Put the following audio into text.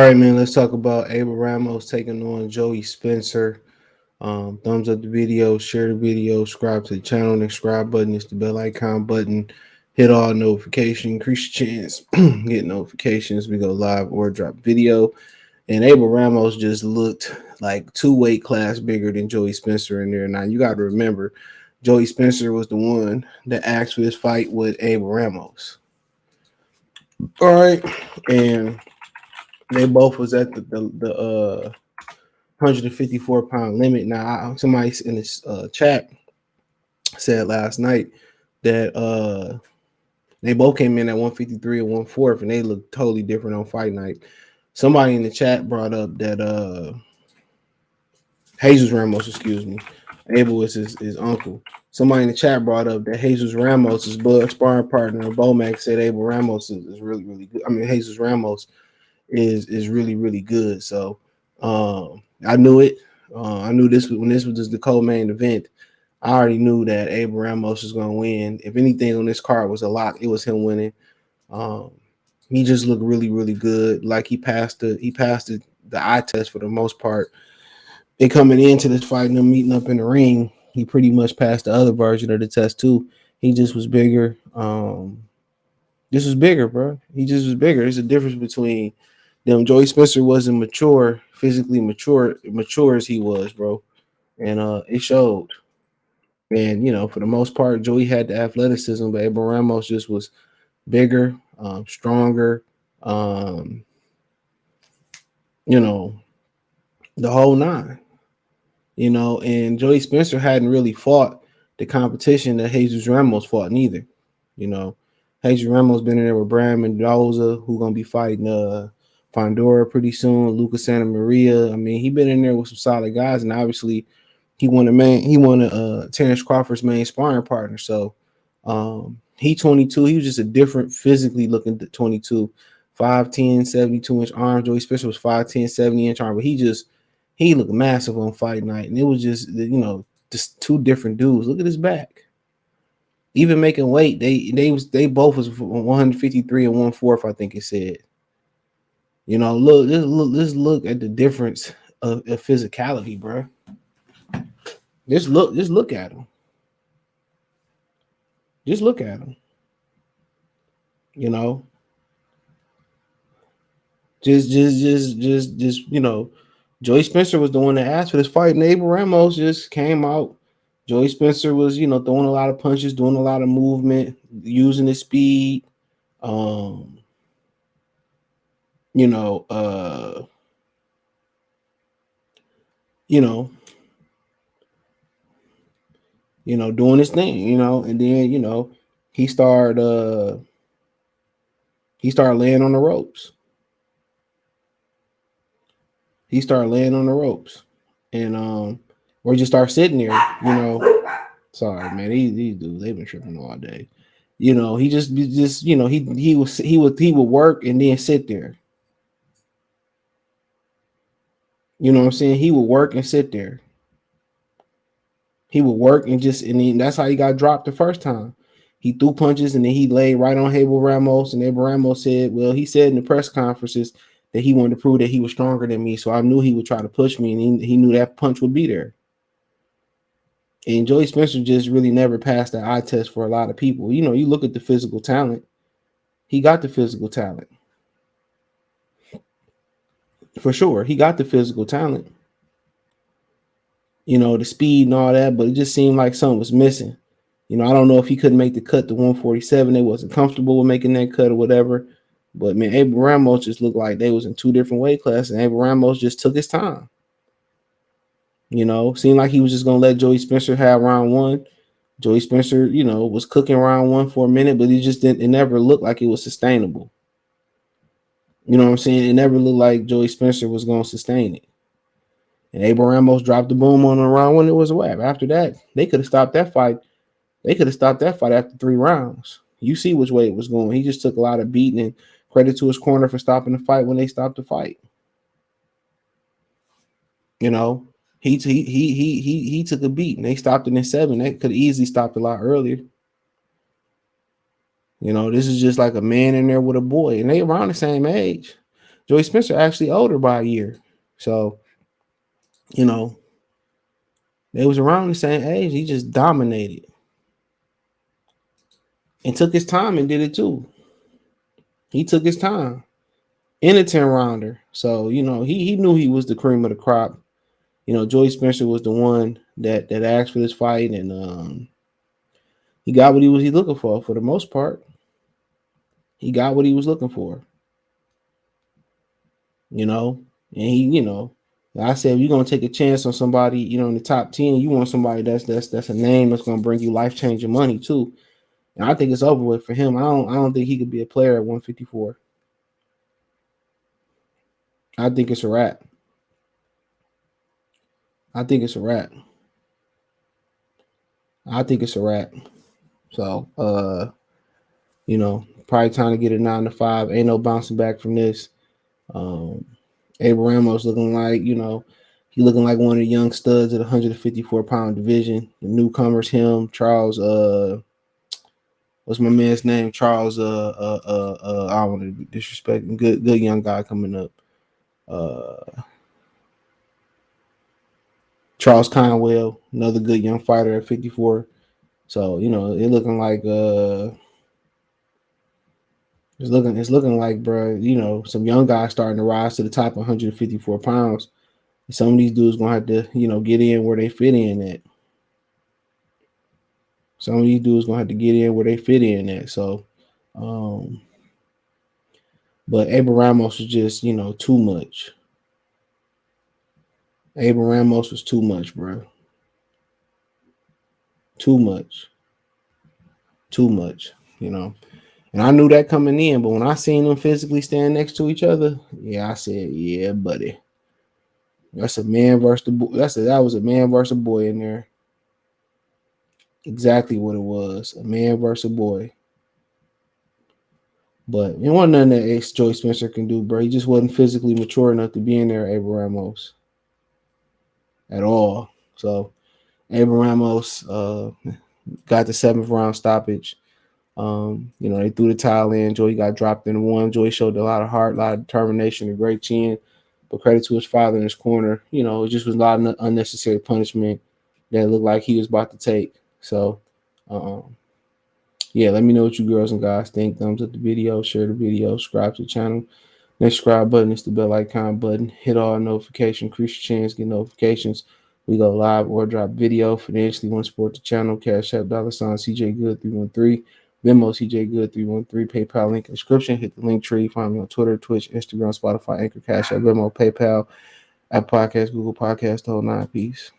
right, man. Let's talk about Abel Ramos taking on Joey Spencer. Thumbs up the video, share the video, subscribe to the channel. The subscribe button is the bell icon button. Hit all notification, increase your chance get notifications. We go live or drop video. And Abel Ramos just looked like two weight class bigger than Joey Spencer in there. Now you got to remember, Joey Spencer was the one that asked for this fight with Abel Ramos. All right, and they both was at the 154-pound limit. Now, somebody in this chat said last night that they both came in at 153 and 1/4, and they looked totally different on fight night. Somebody in the chat brought up that Jesus Ramos, excuse me, Abel was his uncle. Somebody in the chat brought up that Jesus Ramos, his blood sparring partner, Bomac, said Abel Ramos is really, really good. I mean, Jesus Ramos is really, really good. So I knew it. I knew this when this was just the co-main event. I already knew that Abel Ramos was going to win. If anything on this card was a lock, it was him winning. Um, he just looked really, really good. Like he passed the eye test for the most part. And coming into this fight and them meeting up in the ring, he pretty much passed the other version of the test too. He just was bigger. This was bigger, bro. He just was bigger. There's a difference between them. Joey Spencer wasn't mature, physically mature as he was, bro. And it showed. And for the most part, Joey had the athleticism, but Abel Ramos just was bigger, stronger. Um, you know, the whole nine. And Joey Spencer hadn't really fought the competition that Jesus Ramos fought neither. You know, Jesus Ramos been in there with Bram Mendoza, who gonna be fighting Fondora pretty soon, Lucas Santa Maria. I mean, he been in there with some solid guys, and obviously he won Terrence Crawford's main sparring partner. So he 22. He was just a different physically looking 22. 5'10", 72-inch arms. Joey Spencer was 5'10", 70-inch arm, but he looked massive on fight night. And it was just two different dudes. Look at his back. Even making weight, they both was 153 and 1/4, I think it said. Look at the difference of physicality, bro. Just look at him. Just look at him. Just Joey Spencer was the one that asked for this fight, and Abel Ramos just came out. Joey Spencer was, throwing a lot of punches, doing a lot of movement, using his speed. Um, you know, uh, you know, doing his thing, and then, he started laying on the ropes. He started laying on the ropes. And or just start sitting there. Sorry, man, these dudes, they've been tripping all day. He just he would work and then sit there. You know what I'm saying? He would work and sit there. He would work and then that's how he got dropped the first time. He threw punches and then he laid right on Abel Ramos, and Abel Ramos said, well, he said in the press conferences that he wanted to prove that he was stronger than me. So I knew he would try to push me, and he knew that punch would be there. And Joey Spencer just really never passed that eye test for a lot of people. You look at the physical talent. He got the physical talent. For sure. He got the physical talent. The speed and all that, but it just seemed like something was missing. I don't know if he couldn't make the cut to 147. They wasn't comfortable with making that cut or whatever. But, man, Abel Ramos just looked like they was in two different weight classes, and Abel Ramos just took his time. Seemed like he was just going to let Joey Spencer have round one. Joey Spencer, was cooking round one for a minute, but it never looked like it was sustainable. You know what I'm saying? It never looked like Joey Spencer was going to sustain it. And Abel Ramos dropped the boom on the round one. It was a wrap. After that, they could have stopped that fight. They could have stopped that fight after 3 rounds. You see which way it was going. He just took a lot of beating, and credit to his corner for stopping the fight when they stopped the fight. He took a beat, and they stopped it in 7. They could have easily stopped a lot earlier. This is just like a man in there with a boy, and they around the same age. Joey Spencer actually older by a year. So, you know, they was around the same age. He just dominated and took his time and did it too. He took his time in a 10 rounder. So, he knew he was the cream of the crop. Joey Spencer was the one that asked for this fight, and he got what he was looking for the most part. He got what he was looking for. And I said, if you're gonna take a chance on somebody, in the top 10, you want somebody that's a name that's gonna bring you life changing money too. And I think it's over with for him. I don't think he could be a player at 154. I think it's a wrap. I think it's a wrap. I think it's a wrap. So probably time to get a 9 to 5. Ain't no bouncing back from this. Abel Ramos looking like, he looking like one of the young studs at 154-pound division. The newcomers, him, Charles, what's my man's name? Charles, I don't want to be disrespecting. Good young guy coming up. Charles Conwell, another good young fighter at 54. So, it looking like it's looking like, bro, some young guys starting to rise to the top 154 pounds. Some of these dudes gonna have to, get in where they fit in at. Some of these dudes gonna have to get in where they fit in at. So, but Abel Ramos was just, too much. Abel Ramos was too much, bro. Too much. Too much, And I knew that coming in, but when I seen them physically stand next to each other, yeah, I said, yeah, buddy. That's a man versus the boy. That was a man versus a boy in there. Exactly what it was. A man versus a boy. But it wasn't nothing that Joey Spencer can do, bro. He just wasn't physically mature enough to be in there, Abel Ramos. At all. So Abel Ramos got the 7th round stoppage. They threw the towel in. Joey got dropped in one. Joey showed a lot of heart, a lot of determination, a great chin. But credit to his father in his corner. It just was a lot of unnecessary punishment that looked like he was about to take. So, yeah, let me know what you girls and guys think. Thumbs up the video, share the video, subscribe to the channel. Next subscribe button is the bell icon button. Hit all notifications, increase your chance, get notifications. We go live or drop video. Financially want to support the channel. Cash App, $ CJ Good 313. Venmo CJ Good 313. PayPal link in the description. Hit the link tree. Find me on Twitter, Twitch, Instagram, Spotify, Anchor, Cash App, Venmo, PayPal, Apple Podcasts, Google Podcasts, the whole 9 piece.